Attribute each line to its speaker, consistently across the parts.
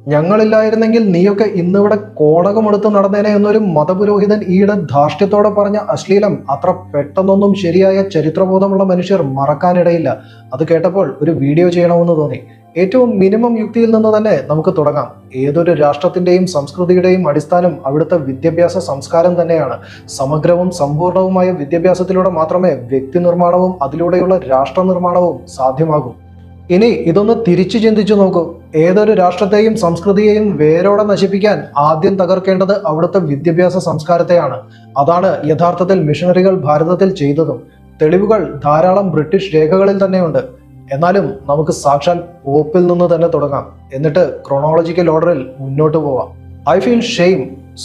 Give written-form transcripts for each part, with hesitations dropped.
Speaker 1: ഞങ്ങളില്ലായിരുന്നെങ്കിൽ നീയൊക്കെ ഇന്നിവിടെ കോടകമെടുത്ത് നടന്നേനെ എന്നൊരു മതപുരോഹിതൻ ഈയിടെ ധാർഷ്ട്യത്തോടെ പറഞ്ഞ അശ്ലീലം അത്ര പെട്ടെന്നൊന്നും ശരിയായ ചരിത്രബോധമുള്ള മനുഷ്യർ മറക്കാനിടയില്ല. അത് കേട്ടപ്പോൾ ഒരു വീഡിയോ ചെയ്യണമെന്ന് തോന്നി. ഏറ്റവും മിനിമം യുക്തിയിൽ നിന്ന് തന്നെ നമുക്ക് തുടങ്ങാം. ഏതൊരു രാഷ്ട്രത്തിന്റെയും സംസ്കൃതിയുടെയും അടിസ്ഥാനം അവിടുത്തെ വിദ്യാഭ്യാസ സംസ്കാരം തന്നെയാണ്. സമഗ്രവും സമ്പൂർണവുമായ വിദ്യാഭ്യാസത്തിലൂടെ മാത്രമേ വ്യക്തി നിർമ്മാണവും അതിലൂടെയുള്ള രാഷ്ട്ര നിർമ്മാണവും സാധ്യമാകൂ. ഇനി ഇതൊന്ന് തിരിച്ചു ചിന്തിച്ചു നോക്കൂ. ഏതൊരു രാഷ്ട്രത്തെയും സംസ്കൃതിയെയും വേരോടെ നശിപ്പിക്കാൻ ആദ്യം തകർക്കേണ്ടത് അവിടുത്തെ വിദ്യാഭ്യാസ സംസ്കാരത്തെയാണ്. അതാണ് യഥാർത്ഥത്തിൽ മിഷണറികൾ ഭാരതത്തിൽ ചെയ്തതും. തെളിവുകൾ ധാരാളം ബ്രിട്ടീഷ് രേഖകളിൽ തന്നെയുണ്ട്. എന്നാലും നമുക്ക് സാക്ഷാൽ പോപ്പിൽ നിന്ന് തന്നെ തുടങ്ങാം. എന്നിട്ട് ക്രോണോളജിക്കൽ ഓർഡറിൽ മുന്നോട്ട് പോവാം. I feel shame,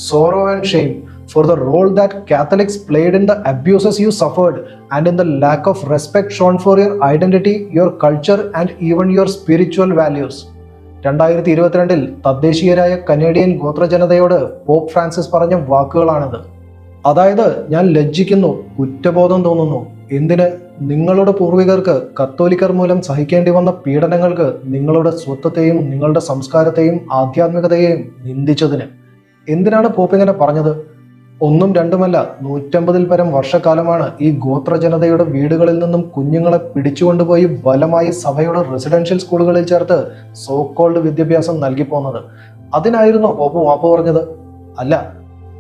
Speaker 1: sorrow and shame for the role that Catholics played in the abuses you suffered and in the lack of respect shown for your identity, your culture and even your spiritual values. 2022 തദ്ദേശീയരായ Canadian ഗോത്രജനതയോട് pop Francis പറഞ്ഞ വാക്കുകളാണിത്. അതായത്, ഞാൻ ലജ്ജിക്കുന്നു, കുറ്റബോധം തോന്നുന്നു. എന്തിന്? നിങ്ങളുടെ പൂർവികർക്ക് കത്തോലിക്കർ മൂലം സഹിക്കേണ്ടി വന്ന പീഡനങ്ങൾക്ക്, നിങ്ങളുടെ സ്വത്വത്തെയും നിങ്ങളുടെ സംസ്കാരത്തെയും ആധ്യാത്മികതയെയും നിന്ദിച്ചതിന്. എന്തിനാണ് പോപ്പ് ഇങ്ങനെ പറഞ്ഞത്? ഒന്നും രണ്ടുമല്ല, 150 പരം വർഷക്കാലമാണ് ഈ ഗോത്രജനതയുടെ വീടുകളിൽ നിന്നും കുഞ്ഞുങ്ങളെ പിടിച്ചുകൊണ്ടുപോയി ബലമായി സഭയുടെ റെസിഡൻഷ്യൽ സ്കൂളുകളിൽ ചേർത്ത് സോക്കോൾഡ് വിദ്യാഭ്യാസം നൽകി പോന്നത്. അതിനായിരുന്നു പോപ്പ് മാപ്പ് പറഞ്ഞത്? അല്ല.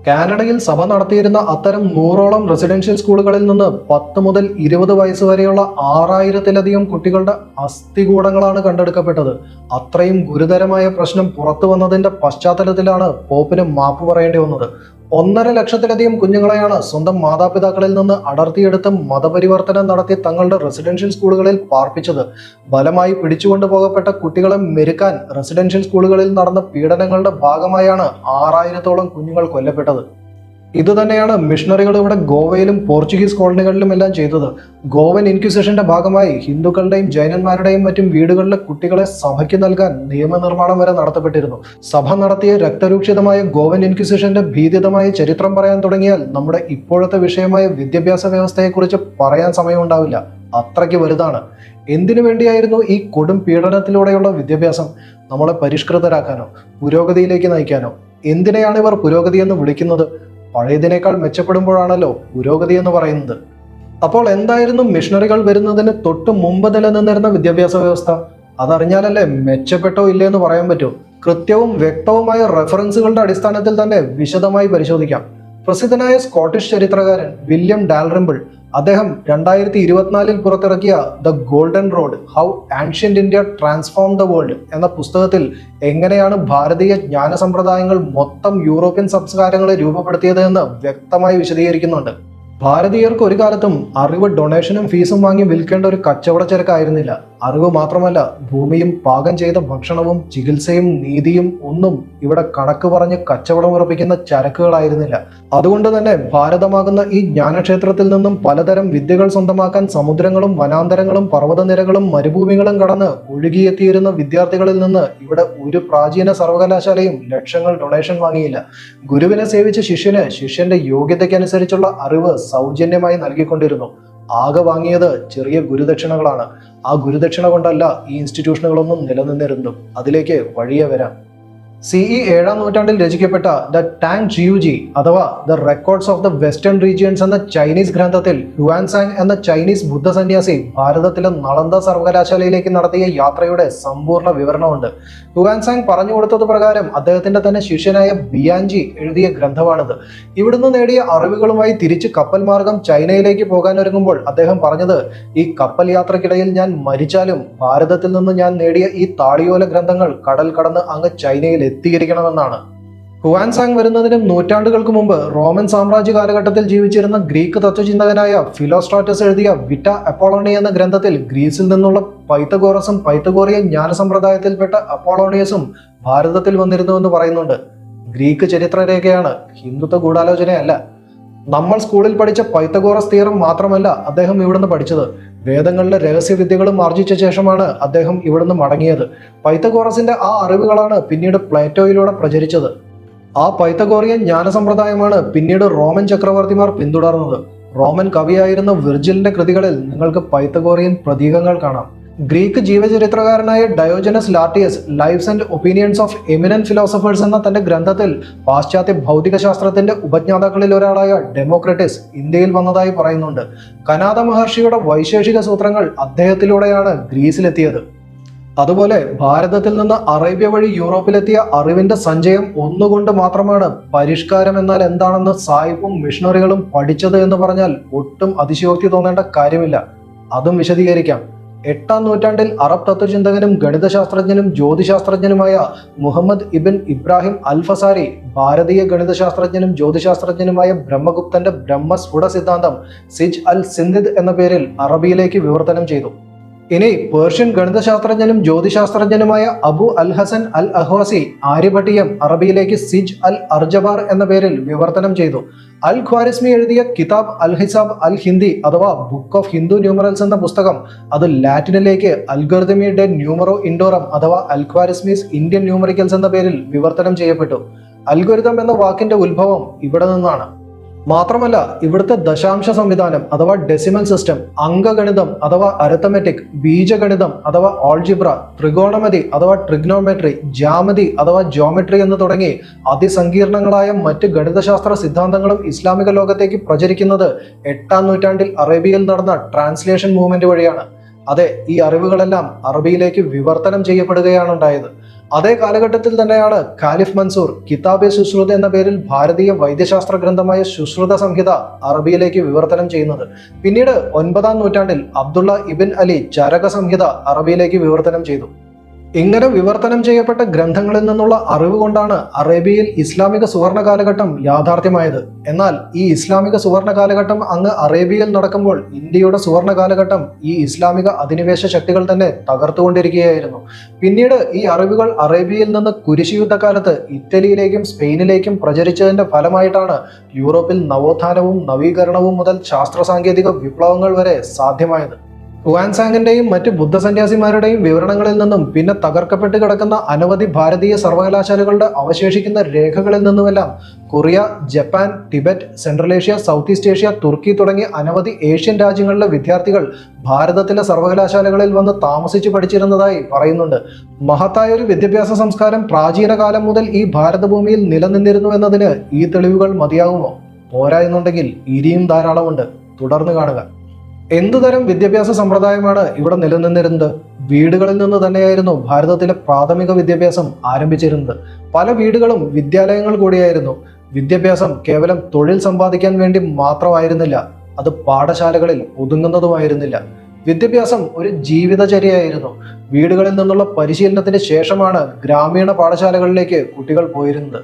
Speaker 1: കാനഡയിൽ സഭ നടത്തിയിരുന്ന അത്തരം 100ഓളം റെസിഡൻഷ്യൽ സ്കൂളുകളിൽ നിന്ന് 10 മുതൽ 20 വയസ്സ് വരെയുള്ള 6000-ലധികം കുട്ടികളുടെ അസ്ഥികൂടങ്ങളാണ് കണ്ടെടുക്കപ്പെട്ടത്. അത്രയും ഗുരുതരമായ പ്രശ്നം പുറത്തു വന്നതിന്റെ പശ്ചാത്തലത്തിലാണ് പോപ്പിന് മാപ്പ് പറയേണ്ടി വന്നത്. 1.5 ലക്ഷത്തിലധികം കുഞ്ഞുങ്ങളെയാണ് സ്വന്തം മാതാപിതാക്കളിൽ നിന്ന് അടർത്തിയെടുത്ത് മതപരിവർത്തനം നടത്തി തങ്ങളുടെ റെസിഡൻഷ്യൽ സ്കൂളുകളിൽ പാർപ്പിച്ചത്. ബലമായി പിടിച്ചുകൊണ്ടുപോകപ്പെട്ട കുട്ടികളെ മെരുക്കാൻ റെസിഡൻഷ്യൽ സ്കൂളുകളിൽ നടന്ന പീഡനങ്ങളുടെ ഭാഗമായാണ് 6000-ഓളം കുഞ്ഞുങ്ങൾ കൊല്ലപ്പെട്ടത്. ഇതുതന്നെയാണ് മിഷണറികൾ ഇവിടെ ഗോവയിലും പോർച്ചുഗീസ് കോളനികളിലും എല്ലാം ചെയ്തത്. ഗോവൻ ഇൻക്വിസിഷന്റെ ഭാഗമായി ഹിന്ദുക്കളുടെയും ജൈനന്മാരുടെയും മറ്റും വീടുകളിലെ കുട്ടികളെ സഭയ്ക്ക് നൽകാൻ നിയമനിർമ്മാണം വരെ നടത്തപ്പെട്ടിരുന്നു. സഭ നടത്തിയ രക്തരൂക്ഷിതമായ ഗോവൻ ഇൻക്വിസിഷന്റെ ഭീതിതമായ ചരിത്രം പറയാൻ തുടങ്ങിയാൽ നമ്മുടെ ഇപ്പോഴത്തെ വിഷയമായ വിദ്യാഭ്യാസ വ്യവസ്ഥയെക്കുറിച്ച് പറയാൻ സമയമുണ്ടാവില്ല. അത്രയ്ക്ക് വലുതാണ്. എന്തിനു വേണ്ടിയായിരുന്നു ഈ കൊടും പീഡനത്തിലൂടെയുള്ള വിദ്യാഭ്യാസം? നമ്മളെ പരിഷ്കൃതരാക്കാനോ പുരോഗതിയിലേക്ക് നയിക്കാനോ? എന്തിനെയാണ് ഇവർ പുരോഗതി എന്ന് വിളിക്കുന്നത്? പഴയതിനേക്കാൾ മെച്ചപ്പെടുമ്പോഴാണല്ലോ പുരോഗതി എന്ന് പറയുന്നത്. അപ്പോൾ എന്തായിരുന്നു മിഷണറികൾ വരുന്നതിന് തൊട്ട് മുമ്പ് നിലനിന്നിരുന്ന വിദ്യാഭ്യാസ വ്യവസ്ഥ? അതറിഞ്ഞാലല്ലേ മെച്ചപ്പെട്ടോ ഇല്ലേ എന്ന് പറയാൻ പറ്റൂ. കൃത്യവും വ്യക്തവുമായ റെഫറൻസുകളുടെ അടിസ്ഥാനത്തിൽ തന്നെ വിശദമായി പരിശോധിക്കാം. പ്രസിദ്ധനായ സ്കോട്ടിഷ് ചരിത്രകാരൻ വില്യം ഡാൽറിംബിൾ, അദ്ദേഹം 2024 പുറത്തിറക്കിയ the golden road, how ancient India transform the world എന്ന പുസ്തകത്തിൽ എങ്ങനെയാണ് ഭാരതീയ ജ്ഞാന സമ്പ്രദായങ്ങൾ മൊത്തം യൂറോപ്യൻ സംസ്കാരങ്ങളെ രൂപപ്പെടുത്തിയത് എന്ന് വ്യക്തമായി വിശദീകരിക്കുന്നുണ്ട്. ഭാരതീയർക്ക് ഒരു കാലത്തും അറിവ് ഡൊണേഷനും ഫീസും വാങ്ങി വിൽക്കേണ്ട ഒരു കച്ചവട ചരക്കായിരുന്നില്ല. അറിവ് മാത്രമല്ല, ഭൂമിയും പാകം ചെയ്ത ഭക്ഷണവും ചികിത്സയും നീതിയും ഒന്നും ഇവിടെ കണക്ക് പറഞ്ഞ് കച്ചവടം ഉറപ്പിക്കുന്ന ചരക്കുകളായിരുന്നില്ല. അതുകൊണ്ട് തന്നെ ഭാരതമാകുന്ന ഈ ജ്ഞാനക്ഷേത്രത്തിൽ നിന്നും പലതരം വിദ്യകൾ സ്വന്തമാക്കാൻ സമുദ്രങ്ങളും വനാന്തരങ്ങളും പർവ്വതനിരകളും മരുഭൂമികളും കടന്ന് ഒഴുകിയെത്തിയിരുന്ന വിദ്യാർത്ഥികളിൽ നിന്ന് ഇവിടെ ഒരു പ്രാചീന സർവകലാശാലയും ലക്ഷങ്ങൾ ഡൊണേഷൻ വാങ്ങിയില്ല. ഗുരുവിനെ സേവിച്ച ശിഷ്യന് ശിഷ്യന്റെ യോഗ്യതയ്ക്കനുസരിച്ചുള്ള അറിവ് സൗജന്യമായി നൽകിക്കൊണ്ടിരുന്നു. ആകെ വാങ്ങിയത് ചെറിയ ഗുരുദക്ഷിണകളാണ്. ആ ഗുരുദക്ഷിണ കൊണ്ടല്ല ഈ ഇൻസ്റ്റിറ്റ്യൂഷനുകളൊന്നും നിലനിന്നിരുന്നു. അതിലേക്ക് വഴിയെ വരാം. CE 7-ാം നൂറ്റാണ്ടിൽ രചിക്കപ്പെട്ട ദ ടാങ് ജിയുജി അഥവാ the records of the western regions എന്ന ചൈനീസ് ഗ്രന്ഥത്തിൽ ഹ്യുവാൻസാങ് എന്ന ചൈനീസ് ബുദ്ധ സന്യാസി ഭാരതത്തിലെ നളന്ദ സർവകലാശാലയിലേക്ക് നടത്തിയ യാത്രയുടെ സമ്പൂർണ്ണ വിവരണമുണ്ട്. ഹ്യുവാൻസാങ് പറഞ്ഞു കൊടുത്തത് പ്രകാരം അദ്ദേഹത്തിന്റെ തന്നെ ശിഷ്യനായ ബിയാൻജി എഴുതിയ ഗ്രന്ഥമാണിത്. ഇവിടുന്ന് നേടിയ അറിവുകളുമായി തിരിച്ച് കപ്പൽ മാർഗം ചൈനയിലേക്ക് പോകാനൊരുങ്ങുമ്പോൾ അദ്ദേഹം പറഞ്ഞത്, ഈ കപ്പൽ യാത്രക്കിടയിൽ ഞാൻ മരിച്ചാലും ഭാരതത്തിൽ നിന്ന് ഞാൻ നേടിയ ഈ താളിയോല ഗ്രന്ഥങ്ങൾ കടൽ കടന്ന് അങ്ങ് ചൈനയിൽ എത്തിയിരിക്കണമെന്നാണ്. ഹ്യുവാൻസാങ് വരുന്നതിന് നൂറ്റാണ്ടുകൾക്ക് മുമ്പ് റോമൻ സാമ്രാജ്യ കാലഘട്ടത്തിൽ ജീവിച്ചിരുന്ന ഗ്രീക്ക് തത്വചിന്തകനായ ഫിലോസ്ട്രാറ്റസ് എഴുതിയ വിറ്റ അപ്പോളോണി എന്ന ഗ്രന്ഥത്തിൽ ഗ്രീസിൽ നിന്നുള്ള പൈത്തഗോറസും പൈത്തഗോറിയൻ ജ്ഞാന സമ്പ്രദായത്തിൽപ്പെട്ട അപ്പോളോണിയസും ഭാരതത്തിൽ വന്നിരുന്നുവെന്ന് പറയുന്നുണ്ട്. ഗ്രീക്ക് ചരിത്രരേഖയാണ്, ഹിന്ദുത്വ ഗൂഢാലോചനയല്ല. നമ്മൾ സ്കൂളിൽ പഠിച്ച പൈത്തഗോറസ് തിയറം മാത്രമല്ല അദ്ദേഹം ഇവിടുന്ന് പഠിച്ചത്. വേദങ്ങളിലെ രഹസ്യവിദ്യകളും ആർജിച്ച ശേഷമാണ് അദ്ദേഹം ഇവിടുന്ന് മടങ്ങിയത്. പൈത്തഗോറസിന്റെ ആ അറിവുകളാണ് പിന്നീട് പ്ലേറ്റോയിലൂടെ പ്രചരിച്ചത്. ആ പൈത്തഗോറിയൻ ജ്ഞാന സമ്പ്രദായമാണ് പിന്നീട് റോമൻ ചക്രവർത്തിമാർ പിന്തുടർന്നത്. റോമൻ കവിയായിരുന്ന വിർജിലിന്റെ കൃതികളിൽ നിങ്ങൾക്ക് പൈത്തഗോറിയൻ പ്രതീകങ്ങൾ കാണാം. ഗ്രീക്ക് ജീവചരിത്രകാരനായ Diogenes Laertius lives and opinions of eminent philosophers എന്ന തന്റെ ഗ്രന്ഥത്തിൽ പാശ്ചാത്യ ഭൗതികശാസ്ത്രത്തിന്റെ ഉപജ്ഞാതാക്കളിൽ ഒരാളായ ഡെമോക്രറ്റിസ് ഇന്ത്യയിൽ വന്നതായി പറയുന്നുണ്ട്. കനാദ മഹർഷിയുടെ വൈശേഷിക സൂത്രങ്ങൾ അദ്ദേഹത്തിലൂടെയാണ് ഗ്രീസിലെത്തിയത്. അതുപോലെ ഭാരതത്തിൽ നിന്ന് അറേബ്യ വഴി യൂറോപ്പിലെത്തിയ അറിവിന്റെ സഞ്ചയം ഒന്നുകൊണ്ട് മാത്രമാണ് പരിഷ്കാരം എന്നാൽ എന്താണെന്ന് സായിപ്പും മിഷണറികളും പഠിച്ചത് എന്ന് പറഞ്ഞാൽ ഒട്ടും അതിശയോക്തി തോന്നേണ്ട കാര്യമില്ല. അതും വിശദീകരിക്കാം. 8-ാം നൂറ്റാണ്ടിൽ അറബ് തത്വചിന്തകനും ഗണിതശാസ്ത്രജ്ഞനും ജ്യോതിശാസ്ത്രജ്ഞനുമായ മുഹമ്മദ് ഇബിൻ ഇബ്രാഹിം അൽ ഫസാരി ഭാരതീയ ഗണിതശാസ്ത്രജ്ഞനും ജ്യോതിശാസ്ത്രജ്ഞനുമായ ബ്രഹ്മഗുപ്തന്റെ ബ്രഹ്മസ്ഫുട സിദ്ധാന്തം സിജ് അൽ സിന്ദിദ് എന്ന പേരിൽ അറബിയിലേക്ക് വിവർത്തനം ചെയ്തു. ഇനി പേർഷ്യൻ ഗണിതശാസ്ത്രജ്ഞനും ജ്യോതിശാസ്ത്രജ്ഞനുമായ അബു അൽ ഹസൻ അൽ അഹ്വാസി ആര്യഭട്ടീയം അറബിയിലേക്ക് സിജ് അൽ അർജബാർ എന്ന പേരിൽ വിവർത്തനം ചെയ്തു. അൽ ഖ്വാരിസ്മി എഴുതിയ കിതാബ് അൽ ഹിസാബ് അൽ ഹിന്ദി അഥവാ ബുക്ക് ഓഫ് ഹിന്ദു ന്യൂമറൽസ് എന്ന പുസ്തകം അത് ലാറ്റിനിലേക്ക് അൽഗോരിതമി ഡെ ന്യൂമറോ ഇൻഡോറം അഥവാ അൽ ഖ്വാരിസ്മീസ് ഇന്ത്യൻ ന്യൂമറിക്കൽസ് എന്ന പേരിൽ വിവർത്തനം ചെയ്യപ്പെട്ടു. അൽഗോരിതം എന്ന വാക്കിന്റെ ഉത്ഭവം ഇവിടെ നിന്നാണ്. മാത്രമല്ല ഇവിടുത്തെ ദശാംശ സംവിധാനം അഥവാ ഡെസിമൽ സിസ്റ്റം, അംഗഗണിതം അഥവാ അരിത്തമെറ്റിക്, ബീജഗണിതം അഥവാ ഓൾജിബ്ര, ത്രികോണമതി അഥവാ ട്രിഗ്നോമെട്രി, ജാമതി അഥവാ ജോമെട്രി എന്ന് തുടങ്ങി അതിസങ്കീർണങ്ങളായ മറ്റ് ഗണിതശാസ്ത്ര സിദ്ധാന്തങ്ങളും ഇസ്ലാമിക ലോകത്തേക്ക് പ്രചരിക്കുന്നത് 8-ാം നൂറ്റാണ്ടിൽ അറേബ്യയിൽ നടന്ന ട്രാൻസ്ലേഷൻ മൂവ്മെന്റ് വഴിയാണ്. അതെ, ഈ അറിവുകളെല്ലാം അറബിയിലേക്ക് വിവർത്തനം ചെയ്യപ്പെടുകയാണ് ഉണ്ടായത്. അതേ കാലഘട്ടത്തിൽ തന്നെയാണ് ഖാലിഫ് മൻസൂർ കിതാബെ സുശ്രുത എന്ന പേരിൽ ഭാരതീയ വൈദ്യശാസ്ത്ര ഗ്രന്ഥമായ സുശ്രുത സംഹിത അറബിയിലേക്ക് വിവർത്തനം ചെയ്യുന്നത്. പിന്നീട് 9-ാം നൂറ്റാണ്ടിൽ അബ്ദുള്ള ഇബിൻ അലി ചരക സംഹിത അറബിയിലേക്ക് വിവർത്തനം ചെയ്തു. ഇങ്ങനെ വിവർത്തനം ചെയ്യപ്പെട്ട ഗ്രന്ഥങ്ങളിൽ നിന്നുള്ള അറിവ് കൊണ്ടാണ് അറേബ്യയിൽ ഇസ്ലാമിക സുവർണ കാലഘട്ടം യാഥാർത്ഥ്യമായത്. എന്നാൽ ഈ ഇസ്ലാമിക സുവർണ കാലഘട്ടം അങ്ങ് അറേബ്യയിൽ നടക്കുമ്പോൾ ഇന്ത്യയുടെ സുവർണ കാലഘട്ടം ഈ ഇസ്ലാമിക അധിനിവേശ ശക്തികൾ തന്നെ തകർത്തുകൊണ്ടിരിക്കുകയായിരുന്നു. പിന്നീട് ഈ അറിവുകൾ അറേബ്യയിൽ നിന്ന് കുരിശുയുദ്ധകാലത്ത് ഇറ്റലിയിലേക്കും സ്പെയിനിലേക്കും പ്രചരിച്ചതിന്റെ ഫലമായിട്ടാണ് യൂറോപ്പിൽ നവോത്ഥാനവും നവീകരണവും മുതൽ ശാസ്ത്ര സാങ്കേതിക വിപ്ലവങ്ങൾ വരെ സാധ്യമായത്. ഹുവാൻസാങ്ങിന്റെയും മറ്റ് ബുദ്ധസന്യാസിമാരുടെയും വിവരണങ്ങളിൽ നിന്നും പിന്നെ തകർക്കപ്പെട്ട് കിടക്കുന്ന അനവധി ഭാരതീയ സർവകലാശാലകളുടെ അവശേഷിക്കുന്ന രേഖകളിൽ നിന്നുമെല്ലാം Korea, Japan, Tibet, Central Asia, South East Asia, തുർക്കി തുടങ്ങിയ അനവധി ഏഷ്യൻ രാജ്യങ്ങളിലെ വിദ്യാർത്ഥികൾ ഭാരതത്തിലെ സർവകലാശാലകളിൽ വന്ന് താമസിച്ചു പഠിച്ചിരുന്നതായി പറയുന്നുണ്ട്. മഹത്തായ ഒരു വിദ്യാഭ്യാസ സംസ്കാരം പ്രാചീന കാലം മുതൽ ഈ ഭാരതഭൂമിയിൽ നിലനിന്നിരുന്നു എന്നതിന് ഈ തെളിവുകൾ മതിയാകുമോ? പോരാ എന്നുണ്ടെങ്കിൽ ഇനിയും ധാരാളമുണ്ട്. തുടർന്ന് കാണുക. എന്തുതരം വിദ്യാഭ്യാസ സമ്പ്രദായമാണ് ഇവിടെ നിലനിന്നിരുന്നത്? വീടുകളിൽ നിന്ന് തന്നെയായിരുന്നു ഭാരതത്തിലെ പ്രാഥമിക വിദ്യാഭ്യാസം ആരംഭിച്ചിരുന്നത്. പല വീടുകളും വിദ്യാലയങ്ങൾ കൂടിയായിരുന്നു. വിദ്യാഭ്യാസം കേവലം തൊഴിൽ സമ്പാദിക്കാൻ വേണ്ടി മാത്രമായിരുന്നില്ല, അത് പാഠശാലകളിൽ ഒതുങ്ങുന്നതുമായിരുന്നില്ല. വിദ്യാഭ്യാസം ഒരു ജീവിതചര്യയായിരുന്നു. വീടുകളിൽ നിന്നുള്ള പരിശീലനത്തിന് ശേഷമാണ് ഗ്രാമീണ പാഠശാലകളിലേക്ക് കുട്ടികൾ പോയിരുന്നത്.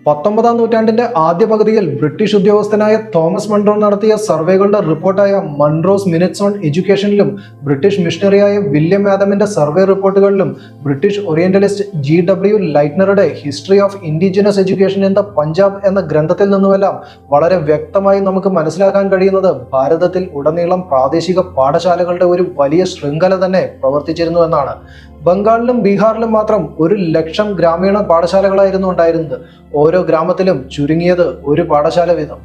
Speaker 1: 19-ാം നൂറ്റാണ്ടിന്റെ ആദ്യ പകുതിയിൽ ബ്രിട്ടീഷ് ഉദ്യോഗസ്ഥനായ തോമസ് മൺറോ നടത്തിയ സർവേകളുടെ റിപ്പോർട്ടായ മൺറോസ് മിനിറ്റ്സ് ഓൺ എഡ്യൂക്കേഷനിലും ബ്രിട്ടീഷ് മിഷണറിയായ വില്യം ആദമിന്റെ സർവേ റിപ്പോർട്ടുകളിലും ബ്രിട്ടീഷ് ഓറിയന്റലിസ്റ്റ് GW ലൈറ്റ്നറുടെ history of indigenous education in the Punjab എന്ന ഗ്രന്ഥത്തിൽ നിന്നുമെല്ലാം വളരെ വ്യക്തമായി നമുക്ക് മനസ്സിലാക്കാൻ കഴിയുന്നത് ഭാരതത്തിൽ ഉടനീളം പ്രാദേശിക പാഠശാലകളുടെ ഒരു വലിയ ശൃംഖല തന്നെ പ്രവർത്തിച്ചിരുന്നു എന്നാണ്. ബംഗാളിലും ബീഹാറിലും മാത്രം 1,00,000 ഗ്രാമീണ പാഠശാലകളായിരുന്നു ഉണ്ടായിരുന്നത്. ഓരോ ഗ്രാമത്തിലും ചുരുങ്ങിയത് ഒരു പാഠശാല വീതം.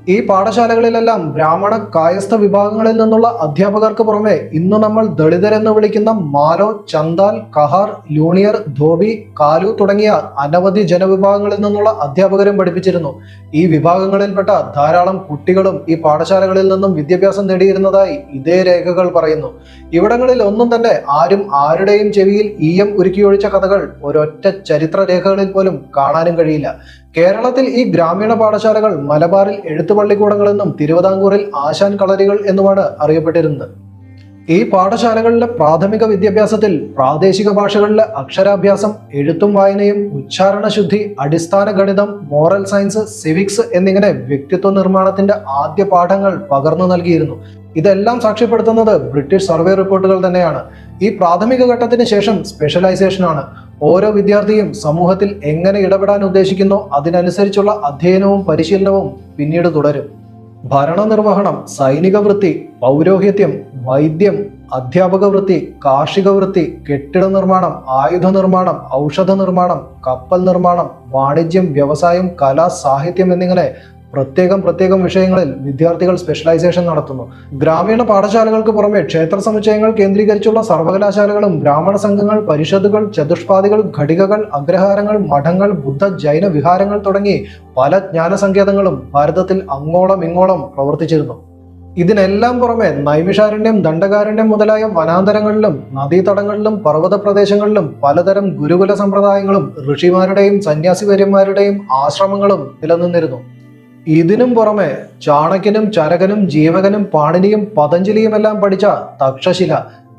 Speaker 1: ഈ പാഠശാലകളിലെല്ലാം ബ്രാഹ്മണ കായസ്ഥ വിഭാഗങ്ങളിൽ നിന്നുള്ള അധ്യാപകർക്ക് പുറമെ ഇന്ന് നമ്മൾ ദളിതരെന്ന് വിളിക്കുന്ന മാലോ, ചന്താൽ, കഹാർ, ലൂണിയർ, ധോബി, കാലു തുടങ്ങിയ അനവധി ജനവിഭാഗങ്ങളിൽ നിന്നുള്ള അധ്യാപകരും പഠിപ്പിച്ചിരുന്നു. ഈ വിഭാഗങ്ങളിൽപ്പെട്ട ധാരാളം കുട്ടികളും ഈ പാഠശാലകളിൽ നിന്നും വിദ്യാഭ്യാസം നേടിയിരുന്നതായി ഇതേ രേഖകൾ പറയുന്നു. ഇവിടങ്ങളിൽ ഒന്നും തന്നെ ആരും ആരുടെയും ചെവിയിൽ ഈയം ഉരുക്കിയൊഴിച്ച കഥകൾ ഒരൊറ്റ ചരിത്ര രേഖകളിൽ പോലും കാണാനും കഴിയില്ല. കേരളത്തിൽ ഈ ഗ്രാമീണ പാഠശാലകൾ മലബാറിൽ എഴുത്തുപള്ളിക്കൂടങ്ങളെന്നും തിരുവിതാംകൂറിൽ ആശാൻ കളരികൾ എന്നുമാണ് അറിയപ്പെട്ടിരുന്നത്. ഈ പാഠശാലകളിലെ പ്രാഥമിക വിദ്യാഭ്യാസത്തിൽ പ്രാദേശിക ഭാഷകളിലെ അക്ഷരാഭ്യാസം, എഴുത്തും വായനയും, ഉച്ചാരണശുദ്ധി, അടിസ്ഥാന ഗണിതം, മോറൽ സയൻസ്, സിവിക്സ് എന്നിങ്ങനെ വ്യക്തിത്വ നിർമ്മാണത്തിന്റെ ആദ്യ പാഠങ്ങൾ പകർന്നു നൽകിയിരുന്നു. ഇതെല്ലാം സാക്ഷ്യപ്പെടുത്തുന്നത് ബ്രിട്ടീഷ് സർവേ റിപ്പോർട്ടുകൾ തന്നെയാണ്. ഈ പ്രാഥമിക ഘട്ടത്തിന് ശേഷം സ്പെഷ്യലൈസേഷനാണ്. ഓരോ വിദ്യാർത്ഥിയും സമൂഹത്തിൽ എങ്ങനെ ഇടപെടാൻ ഉദ്ദേശിക്കുന്നോ അതിനനുസരിച്ചുള്ള അധ്യയനവും പരിശീലനവും പിന്നീട് തുടരും. ഭരണനിർവഹണം, സൈനിക വൃത്തി, പൗരോഹിത്യം, വൈദ്യം, അധ്യാപക വൃത്തി, കാർഷിക വൃത്തി, കെട്ടിട നിർമ്മാണം, ആയുധ നിർമ്മാണം, ഔഷധ നിർമ്മാണം, കപ്പൽ നിർമ്മാണം, വാണിജ്യം, വ്യവസായം, കല, സാഹിത്യം എന്നിങ്ങനെ പ്രത്യേകം വിഷയങ്ങളിൽ വിദ്യാർത്ഥികൾ സ്പെഷ്യലൈസേഷൻ നടത്തുന്നു. ഗ്രാമീണ പാഠശാലകൾക്ക് പുറമെ ക്ഷേത്ര സമുച്ചയങ്ങൾ കേന്ദ്രീകരിച്ചുള്ള സർവകലാശാലകളും ബ്രാഹ്മണ സംഘങ്ങൾ, പരിഷത്തുകൾ, ചതുഷ്പാദികൾ, ഘടികകൾ, അഗ്രഹാരങ്ങൾ, മഠങ്ങൾ, ബുദ്ധ ജൈന വിഹാരങ്ങൾ തുടങ്ങി പല ജ്ഞാനസങ്കേതങ്ങളും ഭാരതത്തിൽ അങ്ങോളം ഇങ്ങോളം പ്രവർത്തിച്ചിരുന്നു. ഇതിനെല്ലാം പുറമെ നൈമിഷാരണ്യം, ദണ്ഡകാരണ്യം മുതലായ വനാന്തരങ്ങളിലും നദീതടങ്ങളിലും പർവ്വത പ്രദേശങ്ങളിലും പലതരം ഗുരുകുല സമ്പ്രദായങ്ങളും ഋഷിമാരുടെയും സന്യാസിവര്യന്മാരുടെയും ആശ്രമങ്ങളും നിലനിന്നിരുന്നു. ഇതിനും പുറമെ ചാണക്യനും ചരകനും ജീവകനും പാണിനിയും പതഞ്ജലിയും എല്ലാം പഠിച്ച തക്ഷശില,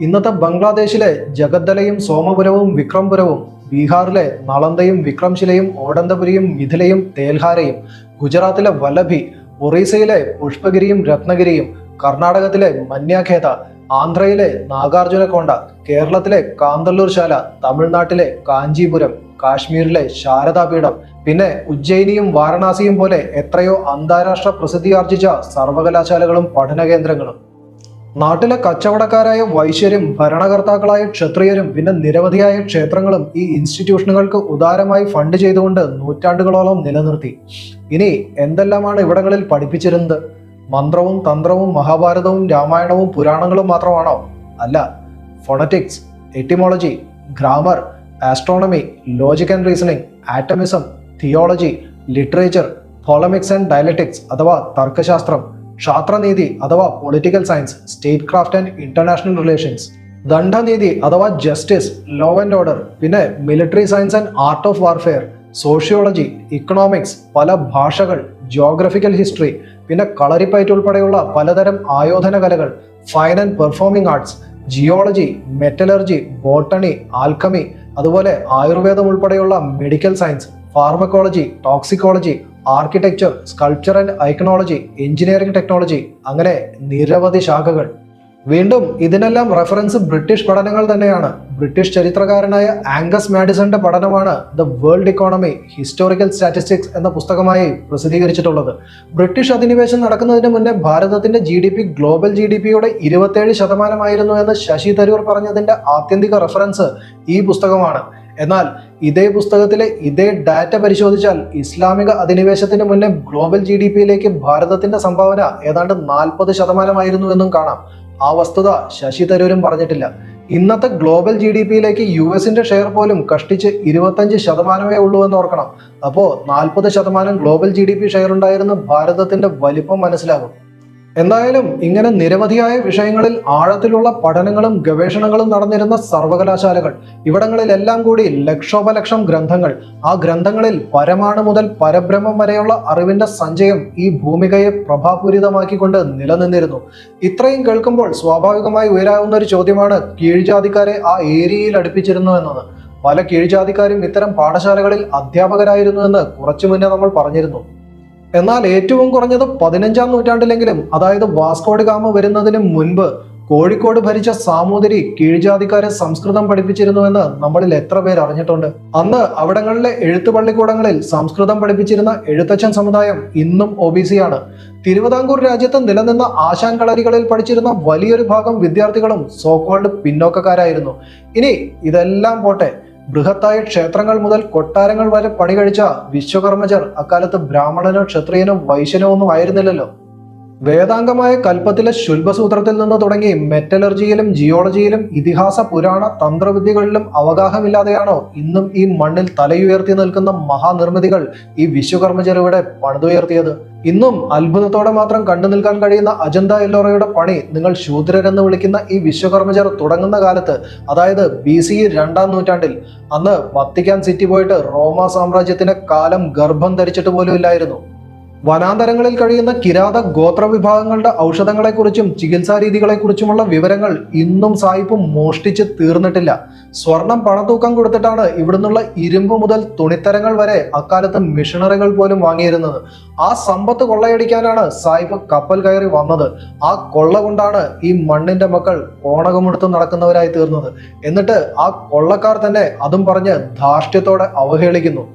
Speaker 1: ഇന്നത്തെ ബംഗ്ലാദേശിലെ ജഗദ്ദലയും സോമപുരവും വിക്രംപുരവും, ബീഹാറിലെ നളന്ദയും വിക്രംശിലയും ഓടന്തപുരിയും മിഥിലയും തേൽഹാരയും, ഗുജറാത്തിലെ വല്ലഭി, ഒറീസയിലെ പുഷ്പഗിരിയും രത്നഗിരിയും, കർണാടകത്തിലെ മന്യാഖേദ, ആന്ധ്രയിലെ നാഗാർജുനകൊണ്ട, കേരളത്തിലെ കാന്തല്ലൂർ ശാല, തമിഴ്നാട്ടിലെ കാഞ്ചീപുരം, കാശ്മീരിലെ ശാരദാപീഠം, പിന്നെ ഉജ്ജയിനിയും വാരണാസിയും പോലെ എത്രയോ അന്താരാഷ്ട്ര പ്രസിദ്ധിയാർജിച്ച സർവകലാശാലകളും പഠനകേന്ദ്രങ്ങളും. നാട്ടിലെ കച്ചവടക്കാരായ വൈശ്യരും ഭരണകർത്താക്കളായ ക്ഷത്രിയരും പിന്നെ നിരവധിയായ ക്ഷേത്രങ്ങളും ഈ ഇൻസ്റ്റിറ്റ്യൂഷനുകൾക്ക് ഉദാരമായി ഫണ്ട് ചെയ്തുകൊണ്ട് നൂറ്റാണ്ടുകളോളം നിലനിർത്തി. ഇനി എന്തെല്ലാമാണ് ഇവിടങ്ങളിൽ പഠിപ്പിച്ചിരുന്നത്? മന്ത്രവും തന്ത്രവും മഹാഭാരതവും രാമായണവും പുരാണങ്ങളും മാത്രമാണോ? അല്ല. Phonetics, etymology, grammar, astronomy, logic and reasoning, atomism, theology, literature, polemics and dialectics അഥവാ തർക്കശാസ്ത്രം, ക്ഷാത്രനീതി അഥവാ political science, state craft and international relations, ദണ്ഡനീതി അഥവാ ജസ്റ്റിസ്, ലോ ആൻഡ് ഓർഡർ, പിന്നെ military science and art of warfare, sociology, economics, പല ഭാഷകൾ, geographical history, പിന്നെ കളരിപ്പയറ്റ് ഉൾപ്പെടെയുള്ള പലതരം ആയോധന കലകൾ, fine and performing arts, geology, metallurgy, botany, alchemy, അതുപോലെ ആയുർവേദം ഉൾപ്പെടെയുള്ള medical science, pharmacology, toxicology, architecture, sculpture and iconology, engineering technology, അങ്ങനെ നിരവധി ശാഖകൾ. വീണ്ടും ഇതിനെല്ലാം റെഫറൻസ് ബ്രിട്ടീഷ് പഠനങ്ങൾ തന്നെയാണ്. ബ്രിട്ടീഷ് ചരിത്രകാരനായ ആംഗസ് മാഡിസന്റെ പഠനമാണ് the world economy historical statistics എന്ന പുസ്തകമായി പ്രസിദ്ധീകരിച്ചിട്ടുള്ളത്. ബ്രിട്ടീഷ് അധിനിവേശം നടക്കുന്നതിന് മുന്നേ ഭാരതത്തിന്റെ GDP ഗ്ലോബൽ GDPയുടെ 27% എന്ന് ശശി തരൂർ പറഞ്ഞതിന്റെ ആത്യന്തിക റെഫറൻസ് ഈ പുസ്തകമാണ്. എന്നാൽ ഇതേ പുസ്തകത്തിലെ ഇതേ ഡാറ്റ പരിശോധിച്ചാൽ ഇസ്ലാമിക അധിനിവേശത്തിന് മുന്നേ ഗ്ലോബൽ GDPയിലേക്ക് ഭാരതത്തിന്റെ സംഭാവന ഏതാണ്ട് 40% എന്നും കാണാം. ആ വസ്തുത ശശി തരൂരും പറഞ്ഞിട്ടില്ല. ഇന്നത്തെ ഗ്ലോബൽ GDPയിലേക്ക് US-ന്റെ ഷെയർ പോലും കഷ്ടിച്ച് 25% ഉള്ളൂ എന്ന് ഓർക്കണം. അപ്പോൾ 40% ഗ്ലോബൽ GDP ഷെയർ ഉണ്ടായിരുന്ന ഭാരതത്തിന്റെ വലിപ്പം മനസ്സിലാകും. എന്തായാലും ഇങ്ങനെ നിരവധിയായ വിഷയങ്ങളിൽ ആഴത്തിലുള്ള പഠനങ്ങളും ഗവേഷണങ്ങളും നടന്നിരുന്ന സർവകലാശാലകൾ, ഇവിടങ്ങളിലെല്ലാം കൂടി ലക്ഷോപലക്ഷം ഗ്രന്ഥങ്ങൾ, ആ ഗ്രന്ഥങ്ങളിൽ പരമാണു മുതൽ പരബ്രഹ്മം വരെയുള്ള അറിവിന്റെ സഞ്ചയം ഈ ഭൂമികയെ പ്രഭാപൂരിതമാക്കിക്കൊണ്ട് നിലനിന്നിരുന്നു. ഇത്രയും കേൾക്കുമ്പോൾ സ്വാഭാവികമായി ഉയരാവുന്ന ഒരു ചോദ്യമാണ് കീഴ്ജാതിക്കാരെ ആ ഏരിയയിൽ അടുപ്പിച്ചിരുന്നു എന്നത്. പല കീഴ്ജാതിക്കാരും ഇത്തരം പാഠശാലകളിൽ അധ്യാപകരായിരുന്നു എന്ന് കുറച്ചു മുന്നേ നമ്മൾ പറഞ്ഞിരുന്നു. എന്നാൽ ഏറ്റവും കുറഞ്ഞത് 15-ാം നൂറ്റാണ്ടിലെങ്കിലും, അതായത് വാസ്കോ ഡ ഗാമ വരുന്നതിന് മുൻപ് കോഴിക്കോട് ഭരിച്ച സാമൂതിരി കീഴ്ജാതിക്കാരെ സംസ്കൃതം പഠിപ്പിച്ചിരുന്നുവെന്ന് നമ്മളിൽ എത്ര പേർ അറിഞ്ഞിട്ടുണ്ട്? അന്ന് അവിടങ്ങളിലെ എഴുത്തുപള്ളിക്കൂടങ്ങളിൽ സംസ്കൃതം പഠിപ്പിച്ചിരുന്ന എഴുത്തച്ഛൻ സമുദായം ഇന്നും OBC ആണ്. തിരുവിതാംകൂർ രാജ്യത്ത് നിലനിന്ന ആശാൻ കളരികളിൽ പഠിച്ചിരുന്ന വലിയൊരു ഭാഗം വിദ്യാർത്ഥികളും സോക്കോൾഡ് പിന്നോക്കക്കാരായിരുന്നു. ഇനി ഇതെല്ലാം പോട്ടെ, ബൃഹത്തായ ക്ഷേത്രങ്ങൾ മുതൽ കൊട്ടാരങ്ങൾ വരെ പണി കഴിച്ച വിശ്വകർമ്മജർ അക്കാലത്ത് ബ്രാഹ്മണനോ ക്ഷത്രിയനോ വൈശ്യനോ ഒന്നും ആയിരുന്നില്ലല്ലോ. വേദാംഗമായ കൽപ്പത്തിലെ ശുൽബസൂത്രത്തിൽ നിന്ന് തുടങ്ങി മെറ്റലർജിയിലും ജിയോളജിയിലും ഇതിഹാസ പുരാണ തന്ത്രവിദ്യകളിലും അവഗാഹമില്ലാതെയാണോ ഇന്നും ഈ മണ്ണിൽ തലയുയർത്തി നിൽക്കുന്ന മഹാനിർമ്മിതികൾ ഈ വിശ്വകർമ്മജർ ഇവിടെ പണിതുയർത്തിയത്? ഇന്നും അത്ഭുതത്തോടെ മാത്രം കണ്ടു നിൽക്കാൻ കഴിയുന്ന അജന്ത എല്ലോറയുടെ പണി നിങ്ങൾ ശൂദ്രരെന്ന് വിളിക്കുന്ന ഈ വിശ്വകർമ്മജർ തുടങ്ങുന്ന കാലത്ത്, അതായത് BCE 2-ാം നൂറ്റാണ്ടിൽ, അന്ന് വത്തിക്കാൻ സിറ്റി പോയിട്ട് റോമ സാമ്രാജ്യത്തിന്റെ കാലം ഗർഭം ധരിച്ചിട്ട് പോലും ഇല്ലായിരുന്നു. വനാന്തരങ്ങളിൽ കഴിയുന്ന കിരാത ഗോത്ര വിഭാഗങ്ങളുടെ ഔഷധങ്ങളെക്കുറിച്ചും ചികിത്സാ രീതികളെക്കുറിച്ചുമുള്ള വിവരങ്ങൾ ഇന്നും സായിപ്പ് മോഷ്ടിച്ച് തീർന്നിട്ടില്ല. സ്വർണം പണത്തൂക്കം കൊടുത്തിട്ടാണ് ഇവിടുന്നുള്ള ഇരുമ്പ് മുതൽ തുണിത്തരങ്ങൾ വരെ അക്കാലത്ത് മിഷണറികൾ പോലും വാങ്ങിയിരുന്നത്. ആ സമ്പത്ത് കൊള്ളയടിക്കാനാണ് സായിപ്പ് കപ്പൽ കയറി വന്നത്. ആ കൊള്ള കൊണ്ടാണ് ഈ മണ്ണിന്റെ മക്കൾ കോണകമെടുത്ത് നടക്കുന്നവരായി തീർന്നത്. എന്നിട്ട് ആ കൊള്ളക്കാർ തന്നെ അതും പറഞ്ഞ് ധാർഷ്ട്യത്തോടെ അവഹേളിക്കുന്നു.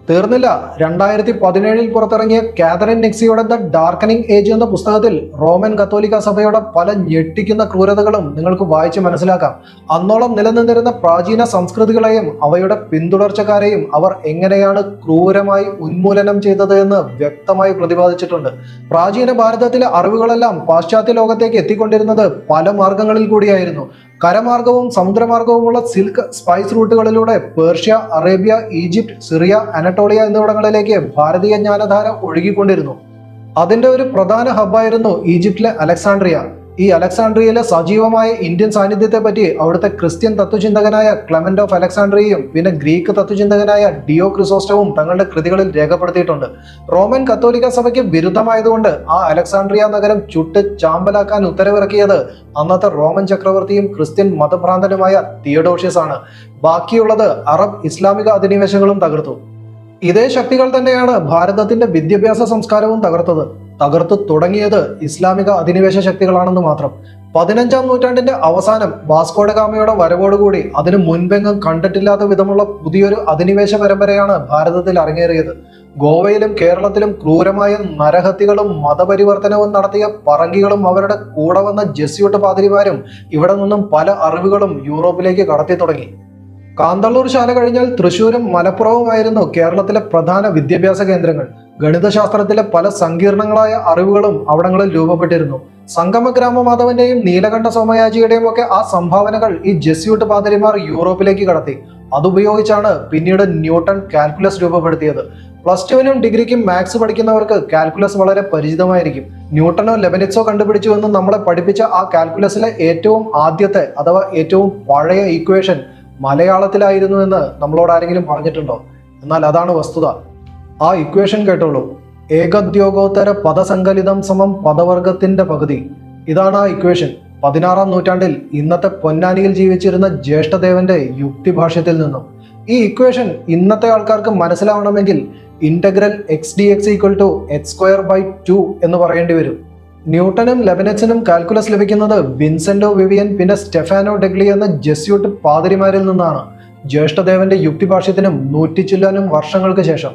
Speaker 1: തീർന്നില്ല. 2017 പുറത്തിറങ്ങിയ കാതറിൻ നിക്സിയുടെ ദ ഡാർക്കനിങ് ഏജ് എന്ന പുസ്തകത്തിൽ റോമൻ കത്തോലിക്ക സഭയുടെ പല ഞെട്ടിക്കുന്ന ക്രൂരതകളും നിങ്ങൾക്ക് വായിച്ച് മനസ്സിലാക്കാം. അന്നോളം നിലനിന്നിരുന്ന പ്രാചീന സംസ്കൃതികളെയും അവയുടെ പിന്തുടർച്ചക്കാരെയും അവർ എങ്ങനെയാണ് ക്രൂരമായി ഉന്മൂലനം ചെയ്തത് എന്ന് വ്യക്തമായി പ്രതിപാദിച്ചിട്ടുണ്ട്. പ്രാചീന ഭാരതത്തിലെ അറിവുകളെല്ലാം പാശ്ചാത്യ ലോകത്തേക്ക് എത്തിക്കൊണ്ടിരുന്നത് പല മാർഗങ്ങളിൽ കൂടിയായിരുന്നു. കരമാർഗവും സമുദ്രമാർഗവുമുള്ള സിൽക്ക് സ്പൈസ് റൂട്ടുകളിലൂടെ Persia, Arabia, Egypt, Syria, Anatolia എന്നിവിടങ്ങളിലേക്ക് ഭാരതീയ ജ്ഞാനധാര ഒഴുകിക്കൊണ്ടിരുന്നു. അതിന്റെ ഒരു പ്രധാന ഹബ്ബായിരുന്നു ഈജിപ്തിലെ അലക്സാണ്ട്രിയ. ഈ അലക്സാണ്ട്രിയയിലെ സജീവമായ ഇന്ത്യൻ സാന്നിധ്യത്തെ പറ്റി അവിടുത്തെ ക്രിസ്ത്യൻ തത്വചിന്തകനായ ക്ലെമന്റ് ഓഫ് അലക്സാണ്ട്രിയയും പിന്നെ ഗ്രീക്ക് തത്വചിന്തകനായ ഡിയോ ക്രിസോസ്റ്റവും തങ്ങളുടെ കൃതികളിൽ രേഖപ്പെടുത്തിയിട്ടുണ്ട്. റോമൻ കത്തോലിക്ക സഭയ്ക്ക് വിരുദ്ധമായതുകൊണ്ട് ആ അലക്സാണ്ട്രിയ നഗരം ചുട്ട് ചാമ്പലാക്കാൻ ഉത്തരവിറക്കിയത് അന്നത്തെ റോമൻ ചക്രവർത്തിയും ക്രിസ്ത്യൻ മതഭ്രാന്തനുമായ തിയഡോഷ്യസ് ആണ്. ബാക്കിയുള്ളത് അറബ് ഇസ്ലാമിക അധിനിവേശങ്ങളും തകർത്തു. ഇതേ ശക്തികൾ തന്നെയാണ് ഭാരതത്തിന്റെ വിദ്യാഭ്യാസ സംസ്കാരവും തകർത്തു തുടങ്ങിയത് ഇസ്ലാമിക അധിനിവേശ ശക്തികളാണെന്ന് മാത്രം. 15-ാം നൂറ്റാണ്ടിന്റെ അവസാനം വാസ്കോഡ ഗാമയുടെ വരവോടുകൂടി അതിന് മുൻപെങ്ങും കണ്ടിട്ടില്ലാത്ത വിധമുള്ള പുതിയൊരു അധിനിവേശ പരമ്പരയാണ് ഭാരതത്തിൽ അരങ്ങേറിയത്. ഗോവയിലും കേരളത്തിലും ക്രൂരമായ നരഹത്യകളും മതപരിവർത്തനവും നടത്തിയ പറങ്കികളും അവരുടെ കൂടെ വന്ന ജെസ്യൂട്ട് പാതിരിമാരും ഇവിടെ നിന്നും പല അറിവുകളും യൂറോപ്പിലേക്ക് കടത്തി തുടങ്ങി. കാന്തള്ളൂർ ശാല കഴിഞ്ഞാൽ തൃശ്ശൂരും മലപ്പുറവുമായിരുന്നു കേരളത്തിലെ പ്രധാന വിദ്യാഭ്യാസ കേന്ദ്രങ്ങൾ. ഗണിതശാസ്ത്രത്തിലെ പല സങ്കീർണങ്ങളായ അറിവുകളും അവിടങ്ങളിൽ രൂപപ്പെട്ടിരുന്നു. സംഗമഗ്രാമ മാധവന്റെയും നീലകണ്ഠ സോമയാജിയുടെയും ഒക്കെ ആ സംഭാവനകൾ ഈ ജെസ്യൂട്ട് പാതിരിമാർ യൂറോപ്പിലേക്ക് കടത്തി. അതുപയോഗിച്ചാണ് പിന്നീട് ന്യൂട്ടൺ കാൽക്കുലസ് രൂപപ്പെടുത്തിയത്. +2-നും ഡിഗ്രിക്കും മാത്സ് പഠിക്കുന്നവർക്ക് കാൽക്കുലസ് വളരെ പരിചിതമായിരിക്കും. ന്യൂട്ടനോ ലെബനിറ്റ്സോ കണ്ടുപിടിച്ചു എന്ന് നമ്മളെ പഠിപ്പിച്ച ആ കാൽക്കുലസിലെ ഏറ്റവും ആദ്യത്തെ അഥവാ ഏറ്റവും പഴയ ഈക്വേഷൻ മലയാളത്തിലായിരുന്നു എന്ന് നമ്മളോട് ആരെങ്കിലും പറഞ്ഞിട്ടുണ്ടോ? എന്നാൽ അതാണ് വസ്തുത. ആ ഇക്വേഷൻ കേട്ടോളൂ. ഏകദ്യോഗോത്തര പദസങ്കലിതം സമം പദവർഗത്തിന്റെ പകുതി. ഇതാണ് ആ ഇക്വേഷൻ. 16-ാം നൂറ്റാണ്ടിൽ ഇന്നത്തെ പൊന്നാനിയിൽ ജീവിച്ചിരുന്ന ജ്യേഷ്ഠദേവന്റെ യുക്തിഭാഷ്യത്തിൽ നിന്നും. ഈ ഇക്വേഷൻ ഇന്നത്തെ ആൾക്കാർക്ക് മനസ്സിലാവണമെങ്കിൽ ഇന്റഗ്രൽ x(dx = x²/2) എന്ന് പറയേണ്ടി വരും. ന്യൂട്ടനും ലെബനിറ്റ്സിനും കാൽക്കുലസ് ലഭിക്കുന്നത് വിൻസെന്റോ വിവിയൻ പിന്നെ സ്റ്റെഫാനോ ഡെഗ്ലി എന്ന ജെസ്യൂട്ട് പാതിരിമാരിൽ നിന്നാണ്. ജ്യേഷ്ഠദേവന്റെ യുക്തിഭാഷ്യത്തിനും 100 ചില്ലാനും വർഷങ്ങൾക്ക് ശേഷം.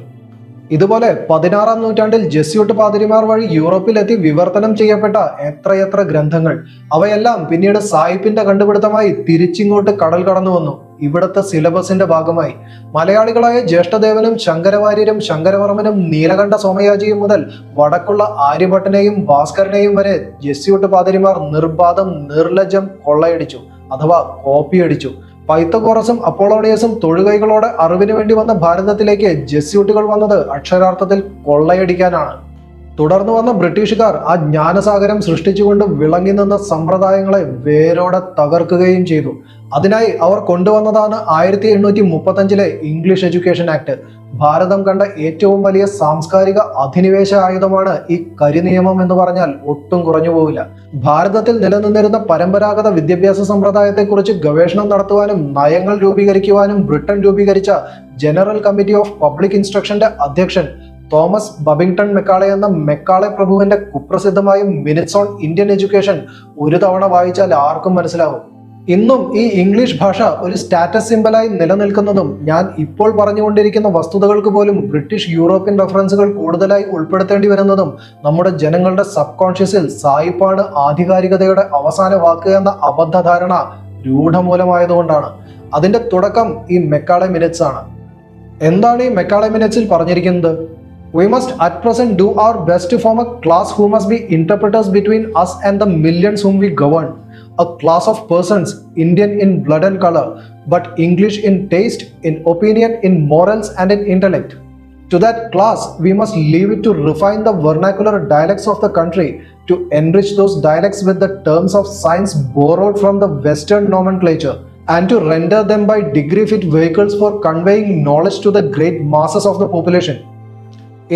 Speaker 1: ഇതുപോലെ 16-ാം നൂറ്റാണ്ടിൽ ജെസ്യൂട്ട് പാതിരിമാർ വഴി യൂറോപ്പിലെത്തി വിവർത്തനം ചെയ്യപ്പെട്ട എത്രയെത്ര ഗ്രന്ഥങ്ങൾ. അവയെല്ലാം പിന്നീട് സായിപ്പിന്റെ കണ്ടുപിടുത്തമായി തിരിച്ചിങ്ങോട്ട് കടൽ കടന്നു വന്നു. ഇവിടുത്തെ സിലബസിന്റെ ഭാഗമായി മലയാളികളായ ജ്യേഷ്ഠദേവനും ശങ്കരവാര്യരും ശങ്കരവർമ്മനും നീലകണ്ഠ സോമയാജിയും മുതൽ വടക്കുള്ള ആര്യഭട്ടനെയും ഭാസ്കരനെയും വരെ ജെസ്യൂട്ട് പാതിരിമാർ നിർബാധം നിർലജ്ജം കൊള്ളയടിച്ചു അഥവാ കോപ്പിയടിച്ചു. പൈത്തഗോറസും അപ്പോളോണിയസും തൊഴുകൈകളോടെ അറിവിന് വേണ്ടി വന്ന ഭാരതത്തിലേക്ക് ജെസ്യൂട്ടുകൾ വന്നത് അക്ഷരാർത്ഥത്തിൽ കൊള്ളയടിക്കാനാണ്. തുടർന്ന് വന്ന ബ്രിട്ടീഷുകാർ ആ ജ്ഞാനസാഗരം സൃഷ്ടിച്ചുകൊണ്ട് വിളങ്ങി നിന്ന സമ്പ്രദായങ്ങളെ വേരോടെ തകർക്കുകയും ചെയ്തു. അതിനായി അവർ കൊണ്ടുവന്നതാണ് 1835-ലെ ഇംഗ്ലീഷ് എഡ്യൂക്കേഷൻ ആക്ട്. ഭാരതം കണ്ട ഏറ്റവും വലിയ സാംസ്കാരിക അധിനിവേശ ആയുധമാണ് ഈ കരിനിയമം എന്ന് പറഞ്ഞാൽ ഒട്ടും കുറഞ്ഞു പോവില്ല. ഭാരതത്തിൽ നിലനിന്നിരുന്ന പരമ്പരാഗത വിദ്യാഭ്യാസ സമ്പ്രദായത്തെക്കുറിച്ച് ഗവേഷണം നടത്തുവാനും നയങ്ങൾ രൂപീകരിക്കുവാനും ബ്രിട്ടൻ രൂപീകരിച്ച ജനറൽ കമ്മിറ്റി ഓഫ് പബ്ലിക് ഇൻസ്ട്രക്ഷന്റെ അധ്യക്ഷൻ തോമസ് ബബിംഗ്ടൺ മെക്കാളെ എന്ന മെക്കാളെ പ്രഭുവിന്റെ കുപ്രസിദ്ധമായ മിനിറ്റ്സ് ഓൺ ഇന്ത്യൻ എഡ്യൂക്കേഷൻ ഒരു തവണ വായിച്ചാൽ ആർക്കും മനസ്സിലാവും. ഇന്നും ഈ ഇംഗ്ലീഷ് ഭാഷ ഒരു സ്റ്റാറ്റസ് സിംബലായി നിലനിൽക്കുന്നതും ഞാൻ ഇപ്പോൾ പറഞ്ഞുകൊണ്ടിരിക്കുന്ന വസ്തുതകൾക്ക് പോലും ബ്രിട്ടീഷ് യൂറോപ്യൻ റെഫറൻസുകൾ കൂടുതലായി ഉൾപ്പെടുത്തേണ്ടി വരുന്നതും നമ്മുടെ ജനങ്ങളുടെ സബ് കോൺഷ്യസിൽ സായിപ്പാണ് ആധികാരികതയുടെ അവസാന വാക്ക് എന്ന അബദ്ധധാരണ രൂഢമൂലമായതുകൊണ്ടാണ്. അതിന്റെ തുടക്കം ഈ മെക്കാളെ മിനിറ്റ്സ് ആണ്. എന്താണ് ഈ മെക്കാളെ മിനിറ്റ്സിൽ പറഞ്ഞിരിക്കുന്നത്? We must at present do our best to form a class who must be interpreters between us and the millions whom we govern. A class of persons, Indian in blood and color, but English in taste, in opinion, in morals and in intellect. To that class, we must leave it to refine the vernacular dialects of the country, to enrich those dialects with the terms of science borrowed from the Western nomenclature, and to render them by degree fit vehicles for conveying knowledge to the great masses of the population.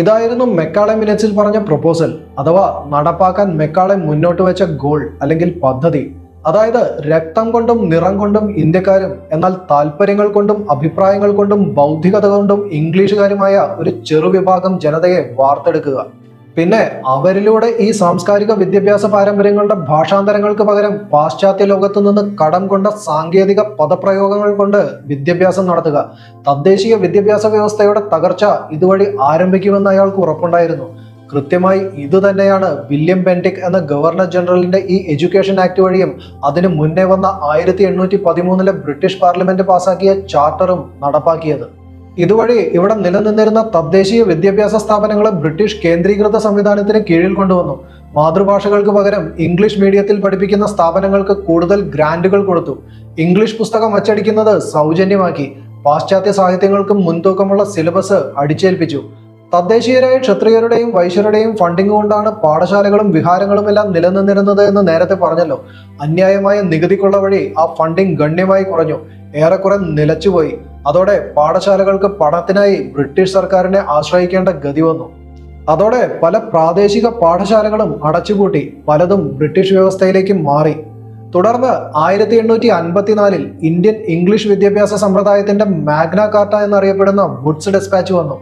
Speaker 1: ഇതായിരുന്നു Macaulay മിനിറ്റ്സിൽ പറഞ്ഞ proposal അഥവാ നടപ്പാക്കാൻ Macaulay മുന്നോട്ട് വെച്ച goal അല്ലെങ്കിൽ പദ്ധതി. അതായത് രക്തം കൊണ്ടും നിറം കൊണ്ടും ഇന്ത്യക്കാരും എന്നാൽ താല്പര്യങ്ങൾ കൊണ്ടും അഭിപ്രായങ്ങൾ കൊണ്ടും ബൗദ്ധികത കൊണ്ടും ഇംഗ്ലീഷുകാരുമായ ഒരു ചെറുവിഭാഗം ജനതയെ വാർത്തെടുക്കുക. പിന്നെ അവരിലൂടെ ഈ സാംസ്കാരിക വിദ്യാഭ്യാസ പാരമ്പര്യങ്ങളുടെ ഭാഷാന്തരങ്ങൾക്ക് പകരം പാശ്ചാത്യ ലോകത്തു നിന്ന് കടം കൊണ്ട സാങ്കേതിക പദപ്രയോഗങ്ങൾ കൊണ്ട് വിദ്യാഭ്യാസം നടത്തുക. തദ്ദേശീയ വിദ്യാഭ്യാസ വ്യവസ്ഥയുടെ തകർച്ച ഇതുവഴി ആരംഭിക്കുമെന്ന് അയാൾക്ക് ഉറപ്പുണ്ടായിരുന്നു. കൃത്യമായി ഇതുതന്നെയാണ് വില്യം ബെന്റിക് എന്ന ഗവർണർ ജനറലിന്റെ ഈ എഡ്യൂക്കേഷൻ ആക്ട് വഴിയും അതിനു മുന്നേ വന്ന 1813 ബ്രിട്ടീഷ് പാർലമെന്റ് പാസാക്കിയ ചാർട്ടറും നടപ്പാക്കിയത്. ഇതുവഴി ഇവിടെ നിലനിന്നിരുന്ന തദ്ദേശീയ വിദ്യാഭ്യാസ സ്ഥാപനങ്ങളെ ബ്രിട്ടീഷ് കേന്ദ്രീകൃത സംവിധാനത്തിന് കീഴിൽ കൊണ്ടുവന്നു. മാതൃഭാഷകൾക്ക് പകരം ഇംഗ്ലീഷ് മീഡിയത്തിൽ പഠിപ്പിക്കുന്ന സ്ഥാപനങ്ങൾക്ക് കൂടുതൽ ഗ്രാന്റുകൾ കൊടുത്തു. ഇംഗ്ലീഷ് പുസ്തകം അച്ചടിക്കുന്നത് സൗജന്യമാക്കി. പാശ്ചാത്യ സാഹിത്യങ്ങൾക്ക് മുൻതൂക്കമുള്ള സിലബസ് അടിച്ചേൽപ്പിച്ചു. തദ്ദേശീയരായ ക്ഷത്രിയരുടെയും വൈശ്യരുടെയും ഫണ്ടിങ് കൊണ്ടാണ് പാഠശാലകളും വിഹാരങ്ങളും എല്ലാം നിലനിന്നിരുന്നത് എന്ന് നേരത്തെ പറഞ്ഞല്ലോ. അന്യായമായ നികുതിക്കുള്ള വഴി ആ ഫണ്ടിങ് ഗണ്യമായി കുറഞ്ഞു, ഏറെക്കുറെ നിലച്ചുപോയി. അതോടെ പാഠശാലകൾക്ക് പണത്തിനായി ബ്രിട്ടീഷ് സർക്കാരിനെ ആശ്രയിക്കേണ്ട ഗതി വന്നു. അതോടെ പല പ്രാദേശിക പാഠശാലകളും അടച്ചുപൂട്ടി, പലതും ബ്രിട്ടീഷ് വ്യവസ്ഥയിലേക്ക് മാറി. തുടർന്ന് 1854 ഇന്ത്യൻ ഇംഗ്ലീഷ് വിദ്യാഭ്യാസ സമ്പ്രദായത്തിന്റെ മാഗ്ന കാർട്ട എന്നറിയപ്പെടുന്ന വുഡ്സ് ഡെസ്പാച്ച് വന്നു.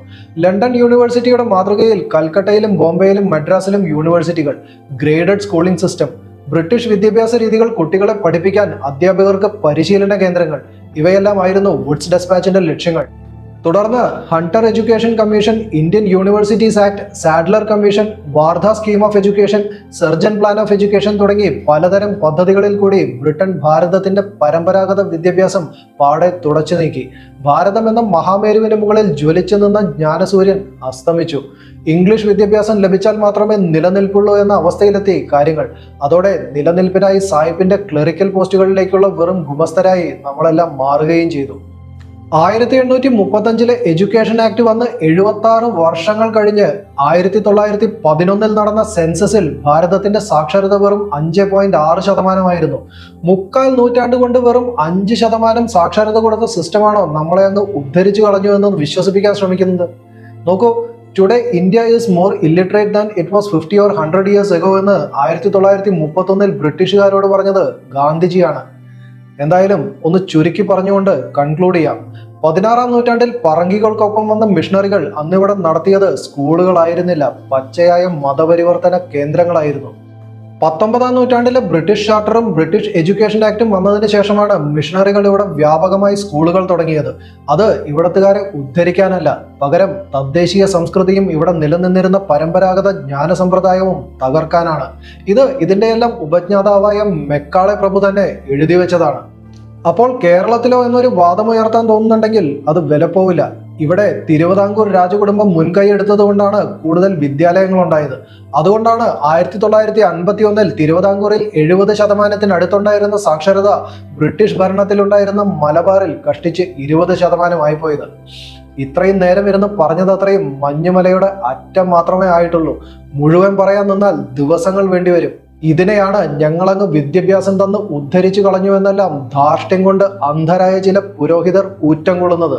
Speaker 1: ലണ്ടൻ യൂണിവേഴ്സിറ്റിയുടെ മാതൃകയിൽ കൽക്കട്ടയിലും ബോംബെയിലും മദ്രാസിലും യൂണിവേഴ്സിറ്റികൾ, ഗ്രേഡഡ് സ്കൂളിംഗ് സിസ്റ്റം, ബ്രിട്ടീഷ് വിദ്യാഭ്യാസ രീതികൾ കുട്ടികളെ പഠിപ്പിക്കാൻ അധ്യാപകർക്ക് പരിശീലന കേന്ദ്രങ്ങൾ, ഇവയെല്ലാമായിരുന്നു വുഡ്സ് ഡെസ്പാച്ചിന്റെ ലക്ഷ്യങ്ങൾ. തുടർന്ന് Hunter education commission, Indian universities act, Sadler commission, Wardha scheme of education, surgeon plan of education തുടങ്ങി പലതരം പദ്ധതികളിൽ കൂടി ബ്രിട്ടൻ ഭാരതത്തിന്റെ പരമ്പരാഗത വിദ്യാഭ്യാസം പാടെ തുടച്ചു നീക്കി. ഭാരതം എന്ന മഹാമേരുവിന് മുകളിൽ ജ്വലിച്ചു നിന്ന ജ്ഞാനസൂര്യൻ അസ്തമിച്ചു. ഇംഗ്ലീഷ് വിദ്യാഭ്യാസം ലഭിച്ചാൽ മാത്രമേ നിലനിൽപ്പുള്ളൂ എന്ന അവസ്ഥയിലെത്തി കാര്യങ്ങൾ. അതോടെ നിലനിൽപ്പിനായി സാഹിബിന്റെ ക്ലറിക്കൽ പോസ്റ്റുകളിലേക്കുള്ള വെറും ഗുമസ്തരായി നമ്മളെല്ലാം മാറുകയും ചെയ്തു. 1835 എഡ്യൂക്കേഷൻ ആക്ട് വന്ന് 76 വർഷങ്ങൾ കഴിഞ്ഞ് 1911 നടന്ന സെൻസസിൽ ഭാരതത്തിന്റെ സാക്ഷരത വെറും 5.6%. മുക്കാൽ നൂറ്റാണ്ട് കൊണ്ട് വെറും 5% സാക്ഷരത കൊടുത്ത സിസ്റ്റമാണോ നമ്മളെ അങ്ങ് ഉദ്ധരിച്ചു കളഞ്ഞു എന്ന് വിശ്വസിപ്പിക്കാൻ ശ്രമിക്കുന്നത്? നോക്കൂ, today India is more illiterate than it was 50 or 100 years ago എന്ന് 1931 ബ്രിട്ടീഷുകാരോട് പറഞ്ഞത് ഗാന്ധിജിയാണ്. എന്തായാലും ഒന്ന് ചുരുക്കി പറഞ്ഞുകൊണ്ട് കൺക്ലൂഡ് ചെയ്യാം. 16-ാം നൂറ്റാണ്ടിൽ പറങ്കികൾക്കൊപ്പം വന്ന മിഷണറികൾ അന്നിവിടെ നടത്തിയത് സ്കൂളുകളായിരുന്നില്ല, പച്ചയായ മതപരിവർത്തന കേന്ദ്രങ്ങളായിരുന്നു. 19-ാം നൂറ്റാണ്ടിലെ ബ്രിട്ടീഷ് ചാർട്ടറും ബ്രിട്ടീഷ് എഡ്യൂക്കേഷൻ ആക്ടും വന്നതിന് ശേഷമാണ് മിഷണറികൾ ഇവിടെ വ്യാപകമായി സ്കൂളുകൾ തുടങ്ങിയത്. അത് ഇവിടത്തുകാരെ ഉദ്ധരിക്കാനല്ല, പകരം തദ്ദേശീയ സംസ്കൃതിയും ഇവിടെ നിലനിന്നിരുന്ന പരമ്പരാഗത ജ്ഞാന സമ്പ്രദായവും തകർക്കാനാണ്. ഇതിന്റെയെല്ലാം ഉപജ്ഞാതാവായ മെക്കാളെ പ്രഭു തന്നെ എഴുതി വെച്ചതാണ്. അപ്പോൾ കേരളത്തിലോ എന്നൊരു വാദമുയർത്താൻ തോന്നുന്നുണ്ടെങ്കിൽ അത് വിലപ്പോവില്ല. ഇവിടെ തിരുവിതാംകൂർ രാജകുടുംബം മുൻകൈ എടുത്തത് കൊണ്ടാണ് കൂടുതൽ വിദ്യാലയങ്ങൾ ഉണ്ടായത്. അതുകൊണ്ടാണ് 1951 തിരുവിതാംകൂറിൽ 70% സാക്ഷരത ബ്രിട്ടീഷ് ഭരണത്തിലുണ്ടായിരുന്ന മലബാറിൽ കഷ്ടിച്ച് 20% പോയത്. ഇത്രയും നേരം ഇരുന്ന് പറഞ്ഞത് അത്രയും മഞ്ഞുമലയുടെ അറ്റം മാത്രമേ ആയിട്ടുള്ളൂ. മുഴുവൻ പറയാൻ നിന്നാൽ ദിവസങ്ങൾ വേണ്ടിവരും. ഇതിനെയാണ് ഞങ്ങളങ്ങ് വിദ്യാഭ്യാസം തന്ന് ഉദ്ധരിച്ചു കളഞ്ഞു എന്നെല്ലാം ധാർഷ്ട്യം കൊണ്ട് അന്ധരായ ചില പുരോഹിതർ ഊറ്റം കൊള്ളുന്നത്.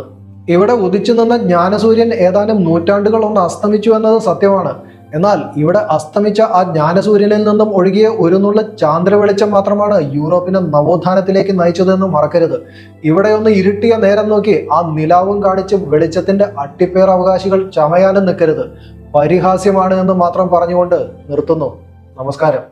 Speaker 1: ഇവിടെ ഉദിച്ചു നിന്ന ജ്ഞാനസൂര്യൻ ഏതാനും നൂറ്റാണ്ടുകൾ ഒന്ന് അസ്തമിച്ചു എന്നത് സത്യമാണ്. എന്നാൽ ഇവിടെ അസ്തമിച്ച ആ ജ്ഞാനസൂര്യനിൽ നിന്നും ഒഴുകിയ ഒരു നുള്ള ചാന്ദ്ര വെളിച്ചം മാത്രമാണ് യൂറോപ്പിനെ നവോത്ഥാനത്തിലേക്ക് നയിച്ചതെന്ന് മറക്കരുത്. ഇവിടെ ഒന്ന് ഇരുട്ടിയ നേരം നോക്കി ആ നിലാവും കാണിച്ച് വെളിച്ചത്തിന്റെ അട്ടിപ്പേർ അവകാശികൾ ചമയാനും നിൽക്കരുത്. പരിഹാസ്യമാണ് എന്ന് മാത്രം പറഞ്ഞുകൊണ്ട് നിർത്തുന്നു. നമസ്കാരം.